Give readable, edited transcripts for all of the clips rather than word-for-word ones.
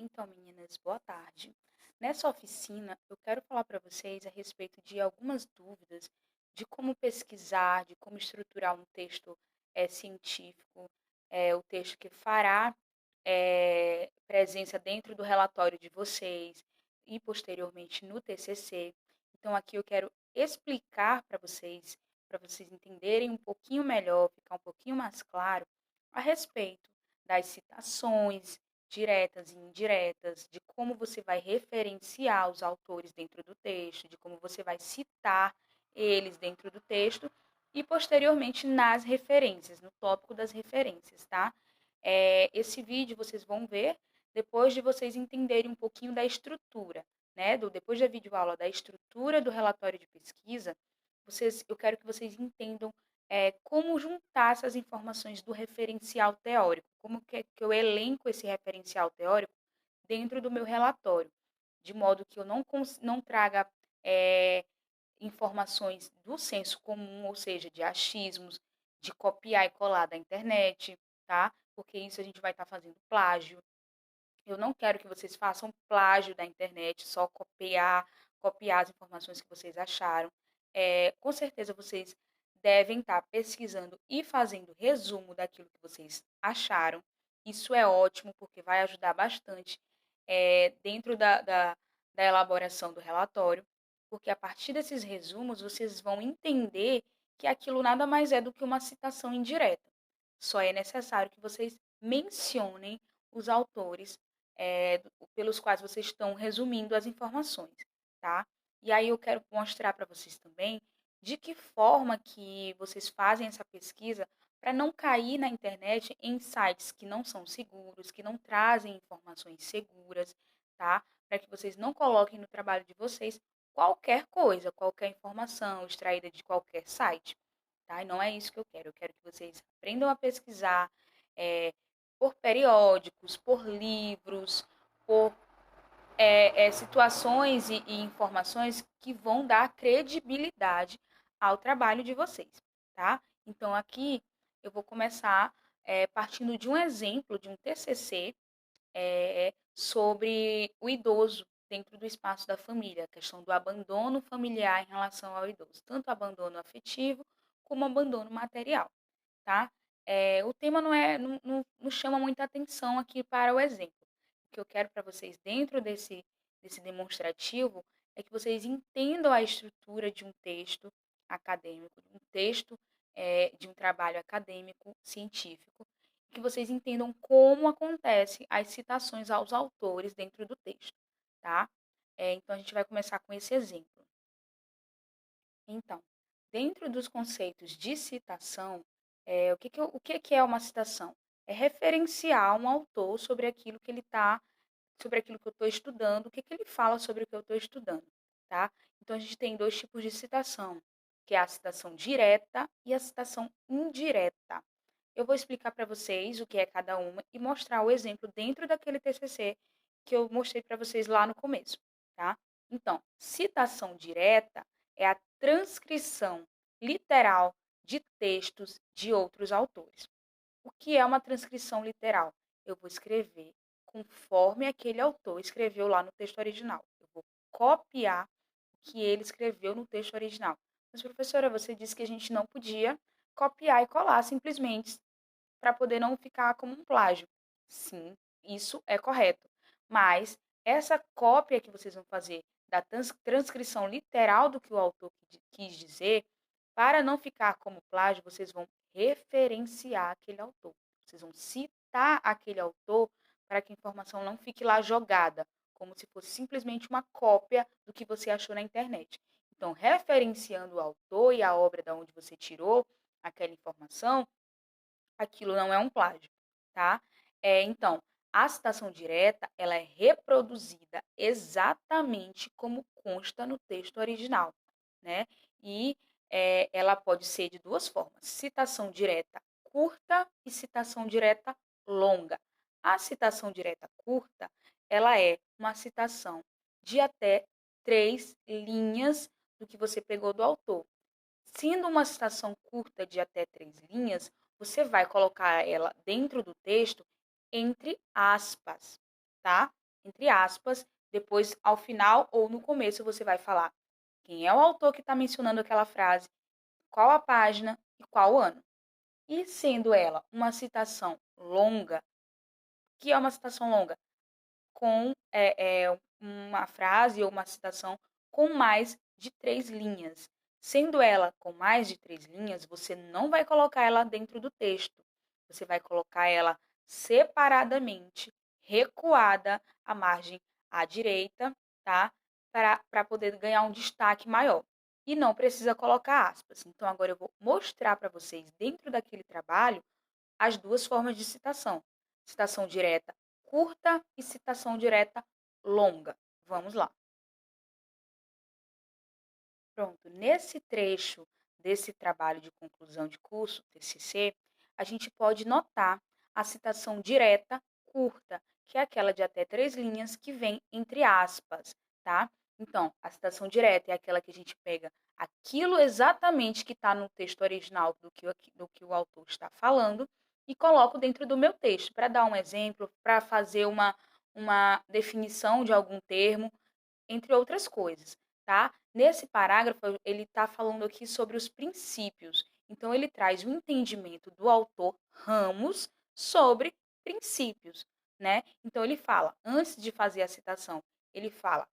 Então, meninas, boa tarde. Nessa oficina, eu quero falar para vocês a respeito de algumas dúvidas de como pesquisar, de como estruturar um texto científico, o texto que fará presença dentro do relatório de vocês e posteriormente no TCC. Então, aqui eu quero explicar para vocês entenderem um pouquinho melhor, ficar um pouquinho mais claro a respeito das citações diretas e indiretas, de como você vai referenciar os autores dentro do texto, de como você vai citar eles dentro do texto e posteriormente nas referências, no tópico das referências, tá? Esse vídeo vocês vão ver depois de vocês entenderem um pouquinho da estrutura, né? Depois da videoaula da estrutura do relatório de pesquisa, eu quero que vocês entendam como juntar essas informações do referencial teórico, como que eu elenco esse referencial teórico dentro do meu relatório, de modo que eu não traga é, informações do senso comum, ou seja, de achismos, de copiar e colar da internet, tá? Porque isso a gente vai estar fazendo plágio. Eu não quero que vocês façam plágio da internet, só copiar as informações que vocês acharam. Com certeza vocês devem estar pesquisando e fazendo resumo daquilo que vocês acharam. Isso é ótimo, porque vai ajudar bastante dentro da elaboração do relatório, porque a partir desses resumos vocês vão entender que aquilo nada mais é do que uma citação indireta. Só é necessário que vocês mencionem os autores pelos quais vocês estão resumindo as informações, tá? E aí eu quero mostrar para vocês também de que forma que vocês fazem essa pesquisa para não cair na internet em sites que não são seguros, que não trazem informações seguras, tá? Para que vocês não coloquem no trabalho de vocês qualquer coisa, qualquer informação extraída de qualquer site, tá? E não é isso que eu quero. Eu quero que vocês aprendam a pesquisar, é, por periódicos, por livros, por situações e informações que vão dar credibilidade ao trabalho de vocês, tá? Então, aqui eu vou começar partindo de um exemplo de um TCC sobre o idoso dentro do espaço da família, a questão do abandono familiar em relação ao idoso, tanto abandono afetivo como abandono material, tá? O tema não chama muita atenção aqui para o exemplo. O que eu quero para vocês dentro desse demonstrativo é que vocês entendam a estrutura de um texto acadêmico, de um texto de um trabalho acadêmico, científico, que vocês entendam como acontecem as citações aos autores dentro do texto, tá? Então, a gente vai começar com esse exemplo. Então, dentro dos conceitos de citação, o que que é uma citação? É referenciar um autor sobre aquilo que eu estou estudando, o que que ele fala sobre o que eu estou estudando, tá? Então, a gente tem dois tipos de citação, que é a citação direta e a citação indireta. Eu vou explicar para vocês o que é cada uma e mostrar o exemplo dentro daquele TCC que eu mostrei para vocês lá no começo, tá? Então, citação direta é a transcrição literal de textos de outros autores. O que é uma transcrição literal? Eu vou escrever conforme aquele autor escreveu lá no texto original. Eu vou copiar o que ele escreveu no texto original. Mas, professora, você disse que a gente não podia copiar e colar simplesmente para poder não ficar como um plágio. Sim, isso é correto. Mas essa cópia que vocês vão fazer da transcrição literal do que o autor quis dizer, para não ficar como plágio, vocês vão referenciar aquele autor. Vocês vão citar aquele autor para que a informação não fique lá jogada, como se fosse simplesmente uma cópia do que você achou na internet. Então, referenciando o autor e a obra da onde você tirou aquela informação, aquilo não é um plágio, tá? Então, a citação direta, ela é reproduzida exatamente como consta no texto original, né? E ela pode ser de duas formas: citação direta curta e citação direta longa. A citação direta curta, ela é uma citação de até 3 linhas do que você pegou do autor. Sendo uma citação curta de até 3 linhas, você vai colocar ela dentro do texto entre aspas, tá? entre aspas, depois ao final ou no começo você vai falar quem é o autor que está mencionando aquela frase, qual a página e qual o ano. E sendo ela uma citação longa, que é uma citação longa? Com uma frase ou uma citação com mais de 3 linhas. Sendo ela com mais de 3 linhas, você não vai colocar ela dentro do texto. Você vai colocar ela separadamente, recuada à margem à direita, tá? Para poder ganhar um destaque maior. E não precisa colocar aspas. Então, agora eu vou mostrar para vocês, dentro daquele trabalho, as duas formas de citação: citação direta curta e citação direta longa. Vamos lá. Pronto, nesse trecho desse trabalho de conclusão de curso, TCC, a gente pode notar a citação direta curta, que é aquela de até 3 linhas que vem entre aspas, tá? Então, a citação direta é aquela que a gente pega aquilo exatamente que está no texto original do que o autor está falando e coloco dentro do meu texto, para dar um exemplo, para fazer uma definição de algum termo, entre outras coisas, tá? Nesse parágrafo, ele está falando aqui sobre os princípios. Então, ele traz o entendimento do autor Ramos sobre princípios, né? Então, ele fala, antes de fazer a citação, ele fala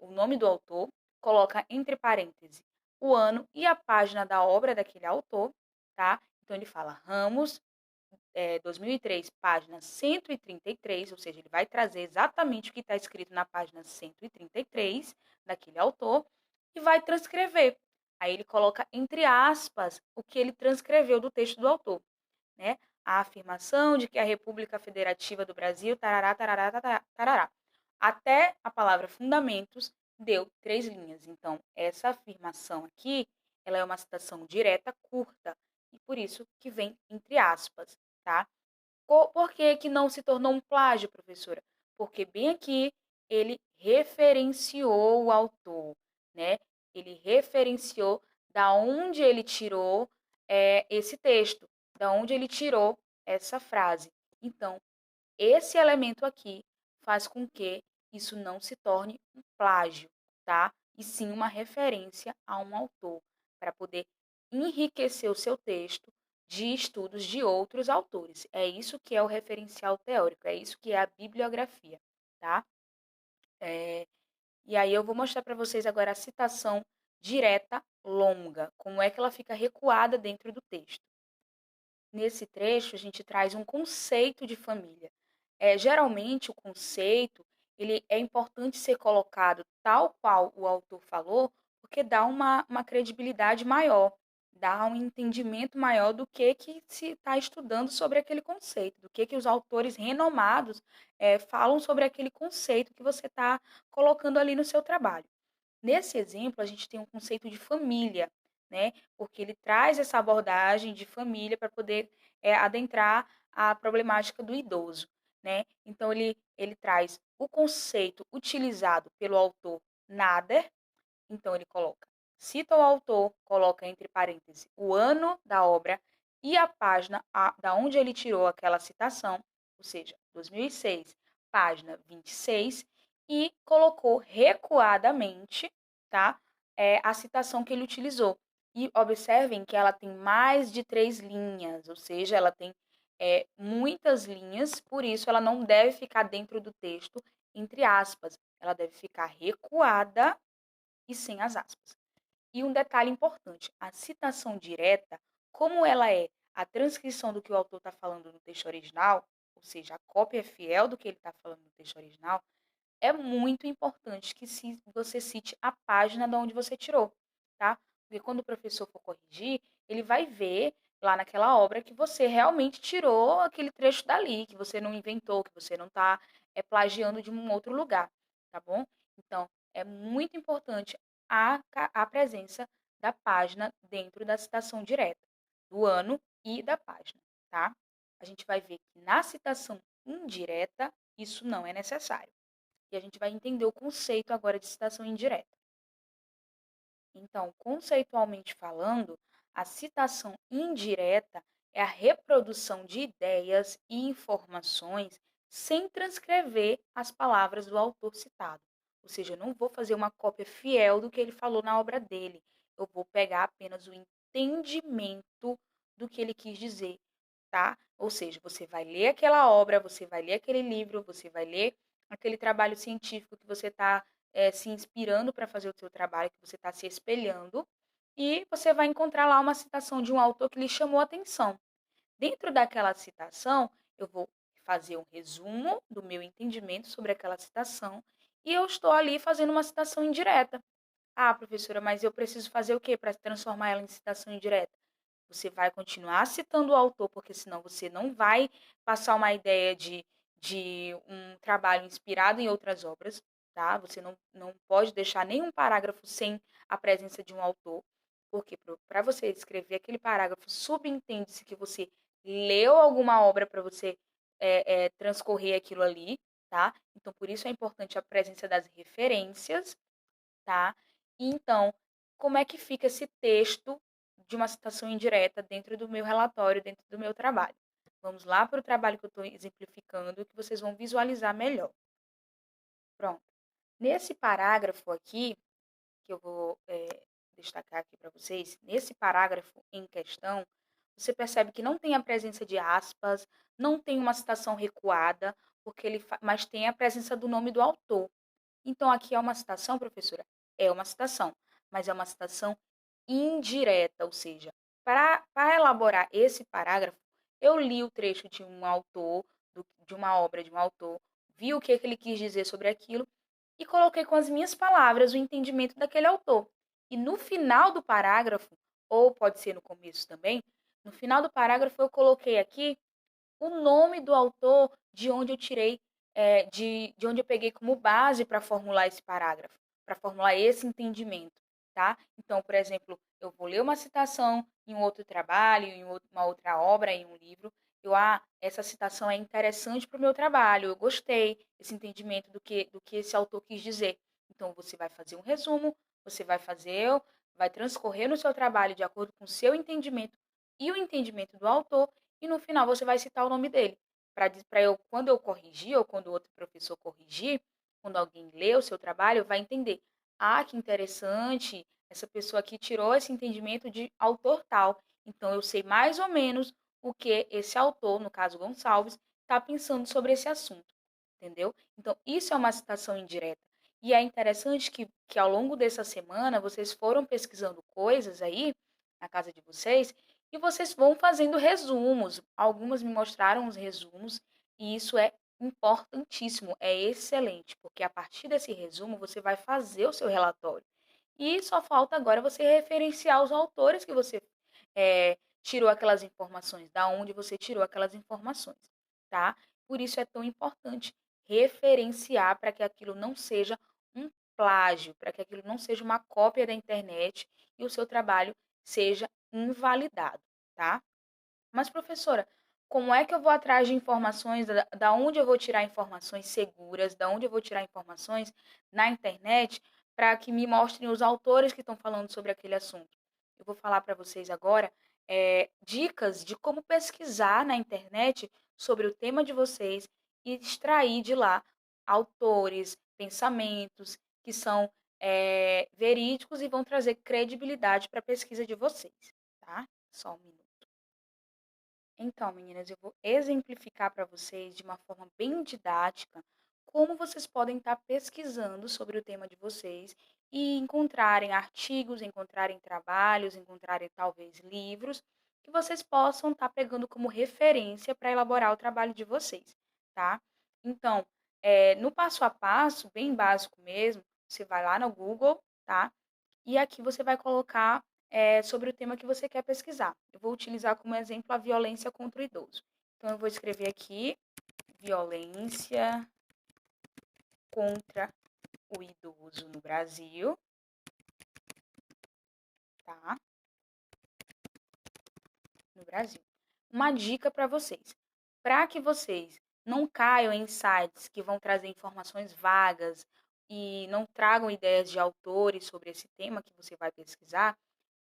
o nome do autor, coloca entre parênteses o ano e a página da obra daquele autor, tá? Então, ele fala Ramos, 2003, página 133, ou seja, ele vai trazer exatamente o que está escrito na página 133 daquele autor e vai transcrever. Aí ele coloca entre aspas o que ele transcreveu do texto do autor, né? A afirmação de que a República Federativa do Brasil, tarará, tarará, tarará, tarará. Até a palavra fundamentos deu 3 linhas. Então, essa afirmação aqui, ela é uma citação direta, curta, e por isso que vem entre aspas, tá? Por que que não se tornou um plágio, professora? Porque bem aqui ele referenciou o autor, né? Ele referenciou da onde ele tirou esse texto, da onde ele tirou essa frase. Então, esse elemento aqui faz com que isso não se torne um plágio, tá? E sim uma referência a um autor, para poder enriquecer o seu texto de estudos de outros autores. É isso que é o referencial teórico, é isso que é a bibliografia, tá? E aí eu vou mostrar para vocês agora a citação direta longa, como é que ela fica recuada dentro do texto. Nesse trecho, a gente traz um conceito de família. Geralmente, o conceito ele é importante ser colocado tal qual o autor falou, porque dá uma credibilidade maior, dá um entendimento maior do que se está estudando sobre aquele conceito, do que os autores renomados falam sobre aquele conceito que você está colocando ali no seu trabalho. Nesse exemplo, a gente tem um conceito de família, né? Porque ele traz essa abordagem de família para poder adentrar a problemática do idoso, né? Então, ele traz o conceito utilizado pelo autor Nader, então ele coloca, cita o autor, coloca entre parênteses o ano da obra e a página da onde ele tirou aquela citação, ou seja, 2006, página 26, e colocou recuadamente, tá? A citação que ele utilizou. E observem que ela tem mais de 3 linhas, ou seja, ela tem muitas linhas, por isso ela não deve ficar dentro do texto, entre aspas, ela deve ficar recuada e sem as aspas. E um detalhe importante, a citação direta, como ela é a transcrição do que o autor está falando no texto original, ou seja, a cópia fiel do que ele está falando no texto original, é muito importante que você cite a página de onde você tirou, tá? Porque quando o professor for corrigir, ele vai ver lá naquela obra que você realmente tirou aquele trecho dali, que você não inventou, que você não está plagiando de um outro lugar, tá bom? Então, é muito importante a presença da página dentro da citação direta, do ano e da página, tá? A gente vai ver que na citação indireta, isso não é necessário. E a gente vai entender o conceito agora de citação indireta. Então, conceitualmente falando, a citação indireta é a reprodução de ideias e informações sem transcrever as palavras do autor citado. Ou seja, eu não vou fazer uma cópia fiel do que ele falou na obra dele. Eu vou pegar apenas o entendimento do que ele quis dizer, tá? Ou seja, você vai ler aquela obra, você vai ler aquele livro, você vai ler aquele trabalho científico que você está se inspirando para fazer o seu trabalho, que você está se espelhando, e você vai encontrar lá uma citação de um autor que lhe chamou a atenção. Dentro daquela citação, eu vou fazer um resumo do meu entendimento sobre aquela citação e eu estou ali fazendo uma citação indireta. Ah, professora, mas eu preciso fazer o quê para transformar ela em citação indireta? Você vai continuar citando o autor, porque senão você não vai passar uma ideia de um trabalho inspirado em outras obras, tá? Você não pode deixar nenhum parágrafo sem a presença de um autor, porque para você escrever aquele parágrafo, subentende-se que você leu alguma obra para você transcorrer aquilo ali, tá? Então, por isso é importante a presença das referências, tá? E então, como é que fica esse texto de uma citação indireta dentro do meu relatório, dentro do meu trabalho? Vamos lá para o trabalho que eu estou exemplificando, que vocês vão visualizar melhor. Pronto. Nesse parágrafo aqui, que eu vou destacar aqui para vocês, nesse parágrafo em questão, você percebe que não tem a presença de aspas, não tem uma citação recuada, porque mas tem a presença do nome do autor. Então, aqui é uma citação, professora? É uma citação, mas é uma citação indireta, ou seja, para elaborar esse parágrafo, eu li o trecho de um autor, de uma obra de um autor, vi o que ele quis dizer sobre aquilo e coloquei com as minhas palavras o entendimento daquele autor. E no final do parágrafo, ou pode ser no começo também, no final do parágrafo eu coloquei aqui o nome do autor de onde eu tirei, de onde eu peguei como base para formular esse parágrafo, para formular esse entendimento, tá? Então, por exemplo, eu vou ler uma citação em um outro trabalho, uma outra obra, em um livro, essa citação é interessante para o meu trabalho, eu gostei, esse entendimento do que esse autor quis dizer. Então, você vai fazer um resumo, você vai transcorrer no seu trabalho de acordo com o seu entendimento e o entendimento do autor, e no final você vai citar o nome dele. Para eu, quando eu corrigir, ou quando outro professor corrigir, quando alguém lê o seu trabalho, vai entender. Ah, que interessante, essa pessoa aqui tirou esse entendimento de autor tal. Então eu sei mais ou menos o que esse autor, no caso Gonçalves, está pensando sobre esse assunto. Entendeu? Então, isso é uma citação indireta. E é interessante que ao longo dessa semana vocês foram pesquisando coisas aí na casa de vocês e vocês vão fazendo resumos. Algumas me mostraram os resumos, e isso é importantíssimo, é excelente, porque a partir desse resumo você vai fazer o seu relatório. E só falta agora você referenciar os autores que você tirou aquelas informações, da onde você tirou aquelas informações, tá? Por isso é tão importante referenciar para que aquilo não seja um plágio, para que aquilo não seja uma cópia da internet e o seu trabalho seja invalidado, tá? Mas, professora, como é que eu vou atrás de informações, da onde eu vou tirar informações seguras, da onde eu vou tirar informações na internet para que me mostrem os autores que estão falando sobre aquele assunto? Eu vou falar para vocês agora dicas de como pesquisar na internet sobre o tema de vocês e extrair de lá autores, pensamentos que são verídicos e vão trazer credibilidade para a pesquisa de vocês, tá? Só um minuto. Então, meninas, eu vou exemplificar para vocês de uma forma bem didática como vocês podem estar pesquisando sobre o tema de vocês e encontrarem artigos, encontrarem trabalhos, encontrarem talvez livros que vocês possam estar pegando como referência para elaborar o trabalho de vocês, tá? Então, no passo a passo, bem básico mesmo, você vai lá no Google, tá? E aqui você vai colocar sobre o tema que você quer pesquisar. Eu vou utilizar como exemplo a violência contra o idoso. Então, eu vou escrever aqui violência contra o idoso no Brasil, tá? No Brasil. Uma dica para vocês. Para que vocês não caiam em sites que vão trazer informações vagas e não tragam ideias de autores sobre esse tema que você vai pesquisar,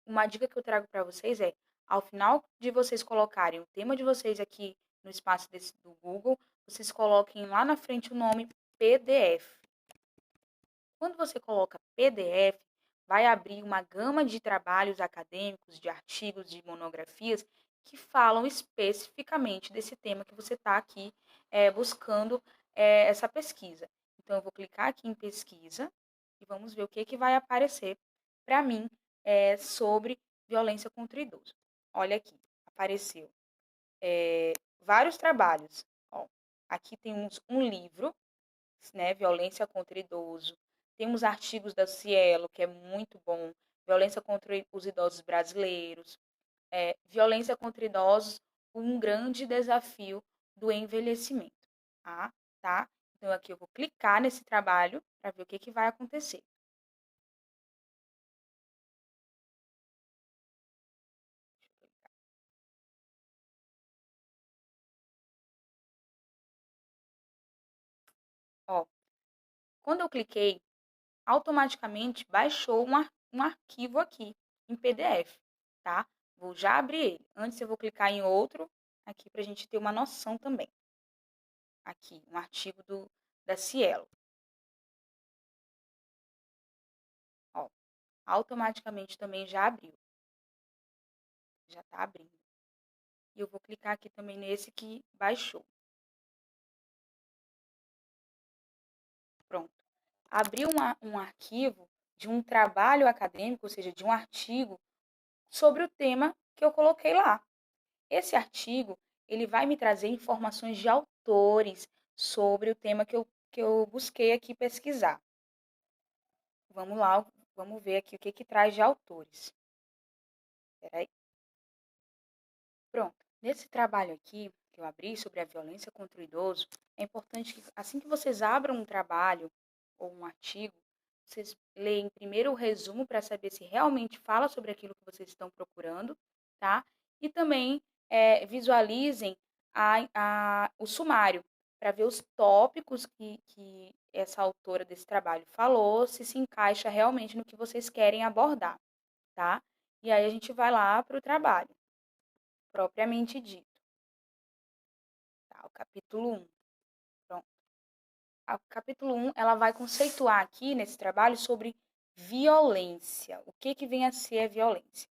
uma dica que eu trago para vocês é, ao final de vocês colocarem o tema de vocês aqui no espaço do Google, vocês coloquem lá na frente o nome PDF. Quando você coloca PDF, vai abrir uma gama de trabalhos acadêmicos, de artigos, de monografias que falam especificamente desse tema que você está aqui buscando essa pesquisa. Então, eu vou clicar aqui em pesquisa e vamos ver o que vai aparecer para mim sobre violência contra o idoso. Olha aqui, apareceu vários trabalhos. Ó, aqui temos um livro, né, violência contra idoso. Temos artigos da Cielo, que é muito bom, violência contra os idosos brasileiros, violência contra idosos, um grande desafio do envelhecimento, tá? Então aqui eu vou clicar nesse trabalho para ver o que vai acontecer. Ó, quando eu cliquei, automaticamente baixou um arquivo aqui em PDF, tá? Vou já abrir ele. Antes eu vou clicar em outro aqui para a gente ter uma noção também. Aqui, um artigo da Cielo. Ó, automaticamente também já abriu. Já está abrindo. E eu vou clicar aqui também nesse que baixou. Pronto. Abriu um arquivo de um trabalho acadêmico, ou seja, de um artigo sobre o tema que eu coloquei lá. Esse artigo, ele vai me trazer informações de autores sobre o tema que eu busquei aqui pesquisar. Vamos lá, vamos ver aqui o que traz de autores. Espera aí. Pronto. Nesse trabalho aqui que eu abri sobre a violência contra o idoso, é importante que assim que vocês abram um trabalho ou um artigo, vocês leem primeiro o resumo para saber se realmente fala sobre aquilo que vocês estão procurando, tá? E também visualizem o sumário para ver os tópicos que essa autora desse trabalho falou, se encaixa realmente no que vocês querem abordar, tá? E aí a gente vai lá para o trabalho propriamente dito. Tá, o capítulo 1. Pronto. O capítulo 1, ela vai conceituar aqui nesse trabalho sobre violência. O que vem a ser a violência?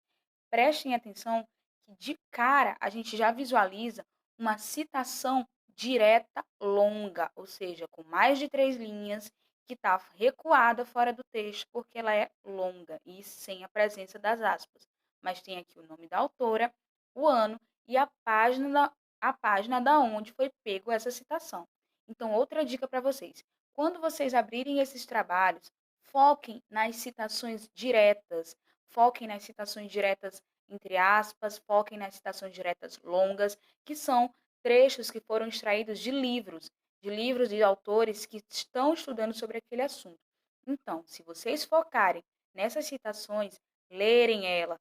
Prestem atenção que de cara a gente já visualiza uma citação direta longa, ou seja, com mais de 3 linhas, que está recuada fora do texto porque ela é longa e sem a presença das aspas. Mas tem aqui o nome da autora, o ano e a página da onde foi pego essa citação. Então, outra dica para vocês. Quando vocês abrirem esses trabalhos, foquem nas citações diretas, foquem nas citações diretas entre aspas, foquem nas citações diretas longas, que são trechos que foram extraídos de livros de autores que estão estudando sobre aquele assunto. Então, se vocês focarem nessas citações, lerem ela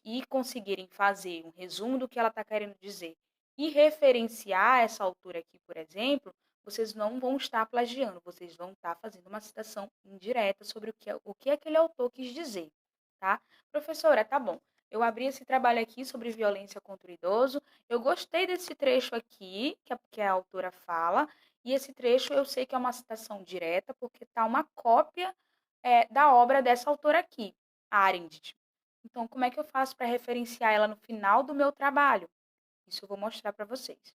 e conseguirem fazer um resumo do que ela está querendo dizer e referenciar essa autora aqui, por exemplo, vocês não vão estar plagiando, vocês vão estar fazendo uma citação indireta sobre o que aquele autor quis dizer, tá? Professora, tá bom. Eu abri esse trabalho aqui sobre violência contra o idoso. Eu gostei desse trecho aqui, que a autora fala, e esse trecho eu sei que é uma citação direta, porque está uma cópia da obra dessa autora aqui, Arendt. Então, como é que eu faço para referenciar ela no final do meu trabalho? Isso eu vou mostrar para vocês.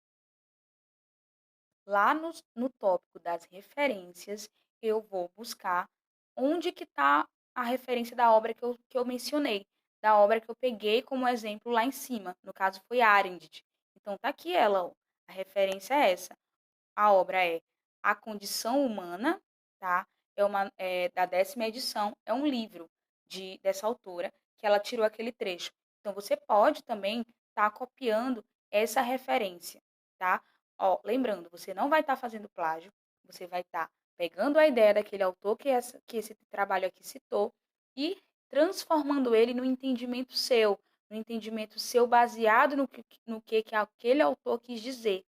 Lá no tópico das referências, eu vou buscar onde que está a referência da obra que eu mencionei, da obra que eu peguei como exemplo lá em cima. No caso, foi Arendt. Então, tá aqui ela, ó. A referência é essa. A obra é A Condição Humana, tá? Da 10ª edição, é um livro dessa autora, que ela tirou aquele trecho. Então, você pode também estar copiando essa referência, tá? Ó, lembrando, você não vai estar fazendo plágio, você vai estar pegando a ideia daquele autor que esse trabalho aqui citou e transformando ele no entendimento seu baseado no que aquele autor quis dizer,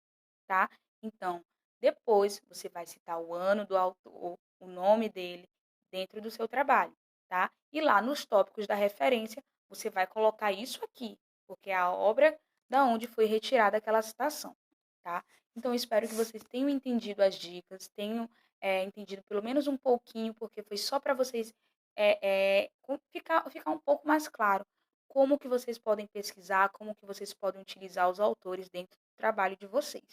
tá? Então, depois você vai citar o ano do autor, o nome dele dentro do seu trabalho, tá? E lá nos tópicos da referência, você vai colocar isso aqui, porque é a obra da onde foi retirada aquela citação, tá? Então eu espero que vocês tenham entendido as dicas, tenham, entendido pelo menos um pouquinho, porque foi só para vocês, ficar um pouco mais claro como que vocês podem pesquisar, como que vocês podem utilizar os autores dentro do trabalho de vocês.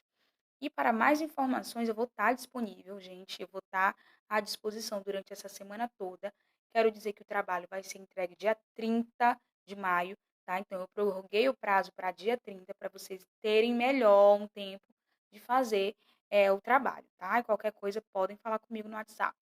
E para mais informações eu vou estar disponível, gente, eu vou estar à disposição durante essa semana toda. Quero dizer que o trabalho vai ser entregue dia 30 de maio, tá? Então eu prorroguei o prazo para dia 30 para vocês terem melhor um tempo de fazer, o trabalho, tá? E qualquer coisa podem falar comigo no WhatsApp.